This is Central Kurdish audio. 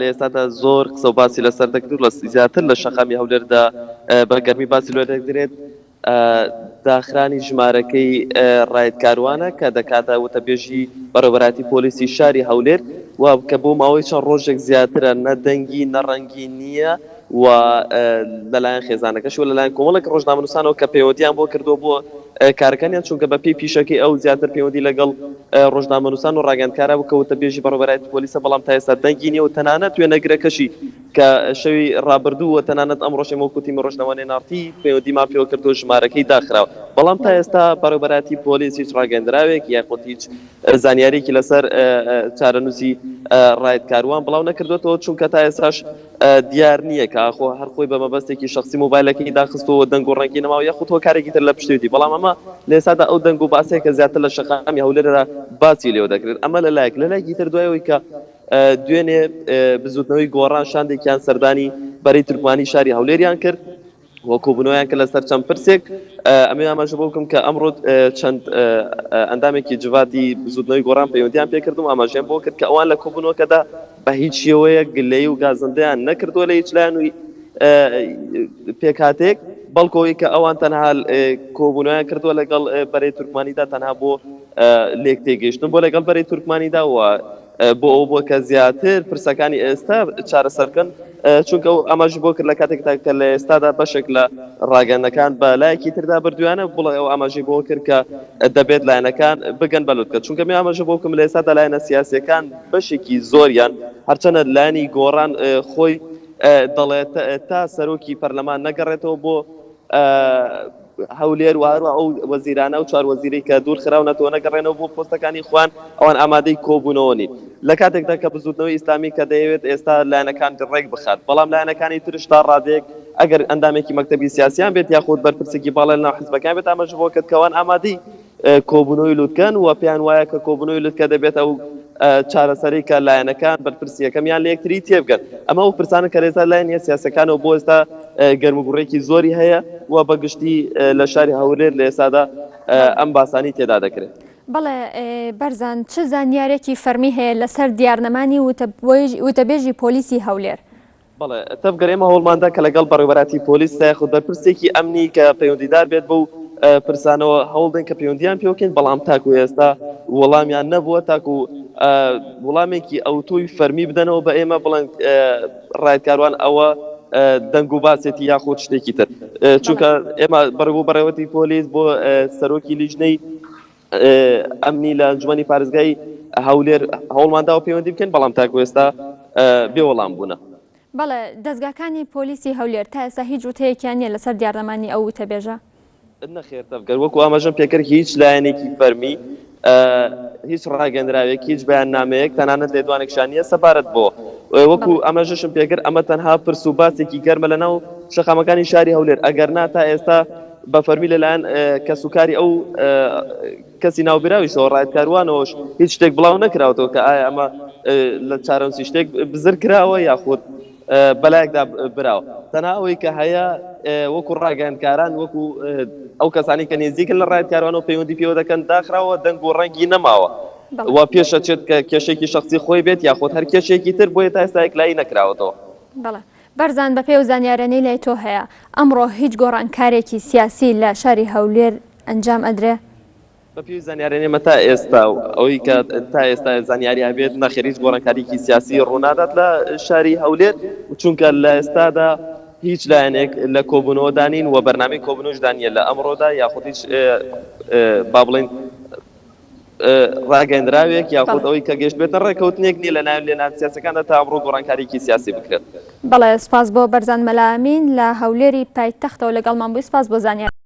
لە ئێستادا زۆر قسە و باسی لەسەر دەکرێت لە زیاتر لە شەقامی هەولێردا بە گەرمی باسی لێ دەکرێت داخرانی ژمارەکەی ڕایدکاروانە کە دەکاتە وتەبێژی بەڕێوەبەراتی پۆلیسی شاری هەولێر و کە بۆ ماوەی چەند ڕۆژێک زیاترە نەدەنگی نەڕەنگی نییە و لەلایەن خێزانەکەش و لەلایەن کۆمەڵێک ڕۆژنامەنووسانەوە کە پەیوەندیان بۆ کردو بۆ کارەکانیان چونکە بە پێی پیشەکەی ئەو زیاتر پەیوەندی لەگەڵ ڕۆژنامەنووسان و ڕاگەاندکارا بوو کە وتەبێژی بەڕێوەبەراتی پۆلیسە بەڵام تا ئێستا دەنگی نییە و تەنانەت وێنەگرەکەشی کە شەوی ڕابردوو و تەنانەت ئەم ڕۆژێ وەکوتی ڕۆژنەوەی نارتی پەیوەندیمان پێوە کردو ژمارەکەی داخراوە بەڵام تا ئێستا بەڕێوەبەراتی پۆلیس هیچ ڕاگەاندراوێک یاخود هیچ زانیاریەکی لەسەر چارەنووسی ڕایدکاروان بڵاو نەکردوێتەوە چونکە تا ئێستاش دیار نییە کە هەر خۆی بە مەبەستێکی شخصی مۆبایلەکەی داخستەوە دەنگ و ڕەنگی نەماوە یاخود هۆ کارێکی تر لە پشتێتی بەڵام ئەمە لە ئێستادا ئەو دەنگ و باسەیە کە زیاتر لە شەقامی هەولێردا باسی لێوە دەکرێت ئەمە لەلایەکی تر دوایەوەی کە دوێنێ بزوتنەوەی گۆڕان شاندێکیان سەردانی بەرەی تورکمانی شاری هەولێریان کرد وەکوبوونەوەیان کە لەسەر چەند پرسێک ئەمێ ئاماژە بۆ بکەم کە ئەمڕۆ چەند ئەندامێکی جوواتی بزوتنەوەی گۆڕان پەیوەندیان پێ کردم ئاماژەیان بۆ کرد کە ئەوان لە کۆبوونەوەکەدا بە هیچ شێوەیەک گلەیی و گازەندەیان نەکردووە لە هیچ لایەن و پێکهاتێک بەڵکۆی کە ئەوان تەنها کۆبوونەوەیان کردووە لەگەڵ بەرەی تورکمانیدا تەنها بۆ لێک تێگەیشتن بۆ لەگەڵ بەرەی تورکمانیدا و بۆ ئەو بۆ کە زیاتر پرسەکانی ئێستا چارەسەرکەن چونکە ئەماژ بۆ کرد لە کاتێکدا کە لە ئێستادا بەشێک لە ڕاگەنەکان بە لایەکی تردا بردویانە بڵێ ئەو ئاماژەی بۆ کرد کە دەبێت لایەنەکان بگەن بەلوتکە چونکە می ئاماژە بۆ بکەم لە ئێستادا لایەنە سیاسیەکان بەشێکی زۆریان هەرچەنە لایەنی گۆڕان خۆی دەڵێت تا سەرۆکی پەرلەمان نەگەڕێتەوە بۆ هەولێر و هەروە ئەو وەزیرانە و چوار وەزیری کە دوور خراونەتەوە نەگەڕێنەوە بۆ پۆستەکانی خوان ئەوان ئامادەی کۆبوونەوە نین لە کاتێکدا کە بزوتنەوەی ئیسلامی کە دەیەوێت ئێستا لایەنەکان ڕێک بخات بەڵام لایەنەکانی ترش تا ڕادەیەک ئەگەر ئەندامێکی مەکتەبی سیاسیان بێت یاخود بەرپرسێکی باڵا لەناو حیزبەکان بێت ئاماژە بۆ کە ئەوان ئامادەی کۆبوونەوەی لوتکەن و پێیان وایە کە کۆبوونەوەی لوتکە دەبێت ئەو چارەسەری کە لایەنەکان بەرپرسیەکەمیان لە یەکتری تێبگەن ئەمە ئەو پرسانە کە ئێستا لایەنە سیاسەکانەوە بۆ ئێستا گەرموگوڕێکی زۆری هەیە و بەگشتی لە شاری هەولێر لە ئێستادا ئەم باسانی تێدا دەکرێت. بەڵێ بەرزان چه زانیارێکی فەرمی هەیە لەسەر دیارنەمانی وتەبێژی پۆلیسی هەولێر؟ بەڵێ تەبگەر ئێمە هەوڵماندا کە لەگەڵ بەڕێوەبەراتی پۆلیس یاخود بەرپرسێکی ئەمنی کە پەیوەندیدار بێت بەو پرسانەوە هەوڵدەن کە پەیوەندیان پێوەکەین بەڵام تاکو ئێستا وەڵامیان نەبووە تاکو وەڵامێکی ئەوتۆی فەرمی بدەنەوە بە ئێمە بڵێن ڕایدکاروان ئەوە دەنگ و باسێتی یاخود شتێکی تر چونکە ئێمە بەڕێوەبەراتی پۆلیس بۆ سەرۆکی لیژنەی ئەمنی لە ئەنجومەنی پارێزگای هەولێر هەوڵمانداوە پەیوەندی بکەین بەڵام تاکو ئێستا بێوەڵام بوونە. بەڵێ دەستگاکانی پۆلیسی هەولێر تا ئێستا هیچ وتەیەکیان نییە لەسەر دیارنەمانی ئەو وتەبێژە؟ نەخێر تەبگەر وەکو ئاماژەم پێکرد هیچ لایەنێکی فەرمی هیچ ڕاگەندراوێک هیچ بەیاننامەیەک تەنانەت لێدوانێکشان نییە سەبارەت بۆ وەکو ئاماژەشم پێکرد ئەمە تەنها پرس و باسێکی گەرمە لەناو شەقامەکانی شاری هەولێر ئەگەر نا تا ئێستا بە فەرمی لەلایەن کەسوکاری ئەو کەسی ناوبراویشەوە ڕایدکاروانەوەش هیچ شتێک بڵاو نەکراوەوە کە ئایا ئەمە لە چارەنووسی شتێک بزر کراوە یاخود بەلایەکدا براوە تەنها ئەوەی کە هەیە وەکو ڕاگەاندکاران وەکو ئەو کەسانی کە نێزیکن لە ڕایدکاروانەوە پەیوەندی پێوە دەکەن داخراوە دەنگ و ڕەنگی نەماوە وا پێشەچێت کە کێشێکی شخصی خۆی بێت یاخود هەر کێشێکی تر بۆیە تا ئێستا یەکلایی نەکراوەتەوە. بەڵێ بەرزان بە پێی و زانیارانەی لای تۆ هەیە ئەمڕۆ هیچ گۆڕانکارێکی سیاسی لە شاری هەولێر ئەنجام ئەدرێ؟ بە پێی زانیارانێمە تا ئێستا ئەوەی کە تا ئێستا زانیاری هەبێت نەخێر هیچ گۆڕانکاریکی سیاسی ڕوونادات لە شاری هەولێر چونکە لە ئێستادا هیچ لایەنێک لە کۆبوونەوە دانین و بەرنامەی کۆبوونەوەش دانیە لە ئەمڕۆدا یاخود هیچ با بڵێن ڕاگەاندراوێک یاخود ئەوەی کە گەشت بێتە ڕێکەوتنێک نیە لە لێنان سیاسەکاندا تا ئەمڕۆ گۆڕانکاریکی سیاسی بکرێت. بەڵێ سپاس بۆ بەرزان مەلامین لە هەولێری پایتەختەوە لەگەڵمان بووی سپاس بۆ زانیار.